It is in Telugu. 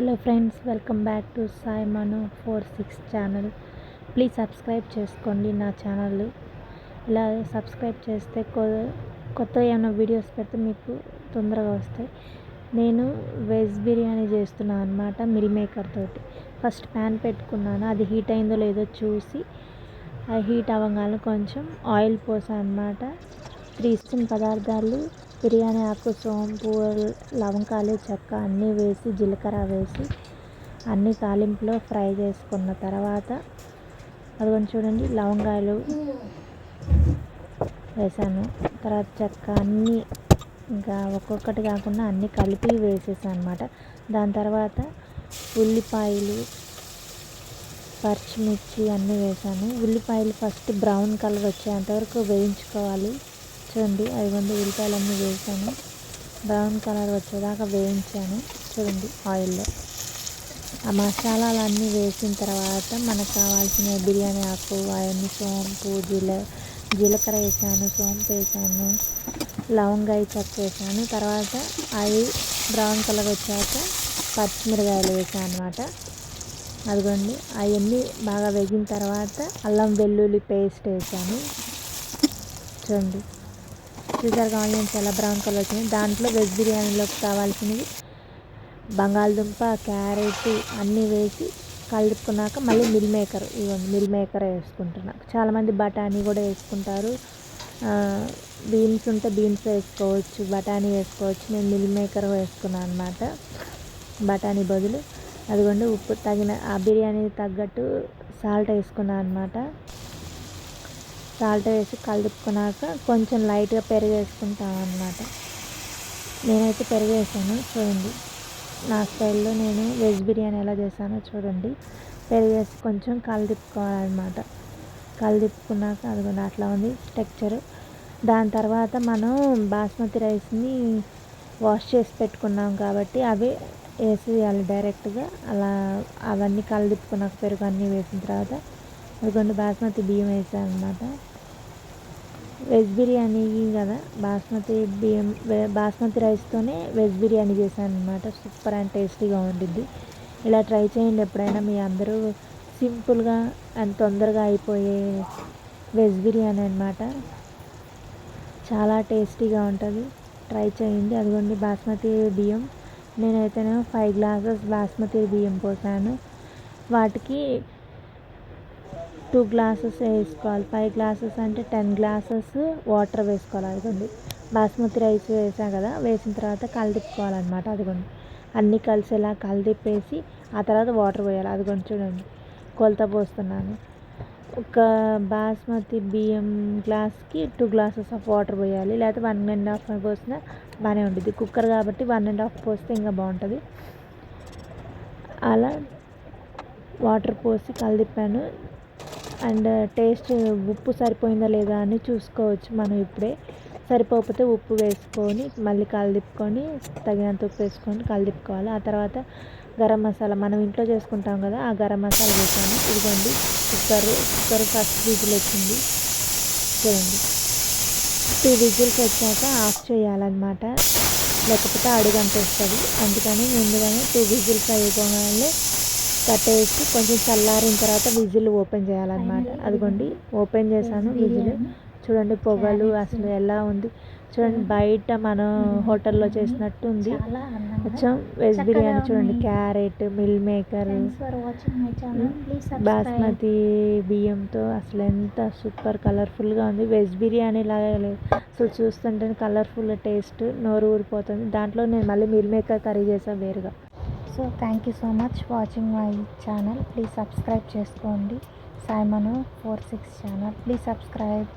Hello friends, welcome back to Sai Manu 46 channel. Please subscribe చేసుకోండి నా ఛానల్. ఇలా సబ్స్క్రైబ్ చేస్తే కొత్త ఏమైనా వీడియోస్ పెడితే మీకు తొందరగా వస్తాయి. నేను వెజ్ బిర్యానీ చేస్తున్నాను అనమాట, మిల్ మేకర్ తోటి. ఫస్ట్ ప్యాన్ పెట్టుకున్నాను, అది హీట్ అయిందో లేదో చూసి అది హీట్ అవ్వగానే కొంచెం ఆయిల్ పోసాను అనమాట. 3 స్పూన్ పదార్థాలు, బిర్యానీ ఆకు, సోంపు, లవంగాలు, చెక్క అన్నీ వేసి, జీలకర్ర వేసి అన్నీ తాలింపులో ఫ్రై చేసుకున్న తర్వాత అదిగోండి చూడండి, లవంగాలు వేసాను. తర్వాత చెక్క అన్నీ ఇంకా ఒక్కొక్కటి కాకుండా అన్నీ కలిపి వేసేసాను అనమాట. దాని తర్వాత ఉల్లిపాయలు, పచ్చిమిర్చి అన్నీ వేసాను. ఉల్లిపాయలు ఫస్ట్ బ్రౌన్ కలర్ వచ్చేంతవరకు వేయించుకోవాలి. చూడండి, 5 ఉల్లిపాయలు అన్నీ వేసాను, బ్రౌన్ కలర్ వచ్చేదాకా వేయించాను. చూడండి, ఆయిల్లో ఆ మసాలాలన్నీ వేసిన తర్వాత మనకు కావాల్సిన బిర్యానీ ఆకు అవన్నీ, సోంపు, జీలకర్ర వేసాను, సోంపు వేసాను, లవంగాయ చెక్క వేసాను. తర్వాత అవి బ్రౌన్ కలర్ వచ్చాక పచ్చిమిరకాయలు వేసాను అనమాట. అదిగోండి, అవన్నీ బాగా వేగిన తర్వాత అల్లం వెల్లుల్లి పేస్ట్ వేసాను. చూడండి, చూసారు ఆనియన్స్ ఎలా బ్రౌన్ కలర్ వచ్చినాయి. దాంట్లో వెజ్ బిర్యానీలోకి కావాల్సినవి బంగాళదుంప, క్యారెట్ అన్నీ వేసి కలుపుకున్నాక మళ్ళీ మిల్ మేకర్, ఇవ్వండి మిల్ మేకర్ వేసుకుంటున్నా. చాలామంది బఠానీ కూడా వేసుకుంటారు, బీన్స్ ఉంటే బీన్స్ వేసుకోవచ్చు, బఠానీ వేసుకోవచ్చు. నేను మిల్ మేకర్ వేసుకున్నాను అనమాట బఠానీ బదులు. అదిగోండి, ఉప్పు తగిన ఆ బిర్యానీ తగ్గట్టు సాల్ట్ వేసుకున్నాను అనమాట. సాల్ట్ వేసి కలుపుకున్నాక కొంచెం లైట్గా పెరుగు వేసుకుంటాను అనమాట. నేనైతే పెరుగు వేసాను. చూడండి, నా స్టైల్లో నేను వెజ్ బిర్యానీ ఎలా చేశానో చూడండి. పెరుగు వేసి కొంచెం కలుపుకోవాలన్నమాట. కలుపుకున్నాక అదిగోండి అట్లా ఉంది టెక్చర్. దాని తర్వాత మనం బాస్మతి రైస్ని వాష్ చేసి పెట్టుకున్నాం కాబట్టి అవి వేసేయాలి డైరెక్ట్గా. అలా అవన్నీ కలుపుకున్నాక పెరుగు అన్నీ వేసిన తర్వాత అదిగోండి బాస్మతి బియ్యం వేసాను అనమాట. వెజ్ బిర్యానీ కదా, బాస్మతి రైస్తోనే వెజ్ బిర్యానీ చేశాను అనమాట. సూపర్ అండ్ టేస్టీగా ఉండిద్ది. ఇలా ట్రై చేయండి ఎప్పుడైనా. మీ అందరూ సింపుల్గా అండ్ తొందరగా అయిపోయే వెజ్ బిర్యానీ అనమాట. చాలా టేస్టీగా ఉంటుంది, ట్రై చేయండి. అదిగోండి బాస్మతి బియ్యం, నేనైతేనేమో 5 గ్లాసెస్ బాస్మతి బియ్యం పోసాను. వాటికి 2 గ్లాసెస్ వేసుకోవాలి. 5 గ్లాసెస్ అంటే 10 గ్లాసెస్ వాటర్ వేసుకోవాలి. అదిగోండి బాస్మతి రైస్ వేసాం కదా, వేసిన తర్వాత కలిపుకోవాలన్నమాట. అదిగోండి అన్నీ కలిసేలా కలిపేసి ఆ తర్వాత వాటర్ పోయాలి. అదిగోండి చూడండి, కొలత పోస్తున్నాను. ఒక బాస్మతి బియ్యం గ్లాస్కి 2 గ్లాసెస్ ఆఫ్ వాటర్ పోయాలి, లేకపోతే 1.5 పోసినా బాగానే ఉంటుంది. కుక్కర్ కాబట్టి 1.5 పోస్తే ఇంకా బాగుంటుంది. అలా వాటర్ పోసి కలిపాను. అండ్ టేస్ట్ ఉప్పు సరిపోయిందా లేదా అని చూసుకోవచ్చు మనం ఇప్పుడే. సరిపోకపోతే ఉప్పు వేసుకొని మళ్ళీ కలిపుకొని తగినంత ఉప్పు వేసుకొని కలిపుకోవాలి. ఆ తర్వాత గరం మసాలా మనం ఇంట్లో చేసుకుంటాం కదా, ఆ గరం మసాలా వేసాను. ఇదిగోండి కుక్కర్ ఫస్ట్ విజిల్ వచ్చింది. చూడండి, 2 విజిల్స్ వచ్చాక ఆఫ్ చేయాలన్నమాట, లేకపోతే అడుగంటేస్తుంది. అందుకని ముందుగానే 2 విజిల్స్ అయిపోగానే కట్టేసి కొంచెం చల్లారిన తర్వాత విజిల్ ఓపెన్ చేయాలన్నమాట. అదిగోండి ఓపెన్ చేశాను విజిల్. చూడండి పొగలు అసలు ఎలా ఉంది చూడండి, బయట మనం హోటల్లో చేసినట్టు ఉంది. కొంచెం వెజ్ బిర్యానీ చూడండి, క్యారెట్, మిల్ మేకర్, బాస్మతి బియ్యంతో అసలు ఎంత సూపర్ కలర్ఫుల్గా ఉంది. వెజ్ బిర్యానీ లాగా లేదు అసలు, చూస్తుంటే కలర్ఫుల్ టేస్ట్ నోరు ఊరిపోతుంది. దాంట్లో నేను మళ్ళీ మిల్ మేకర్ కర్రీ చేసాను వేరుగా. So thank you so much watching my channel. Please subscribe చేసుకోండి, సాయి మను 46 ఛానల్. Please subscribe.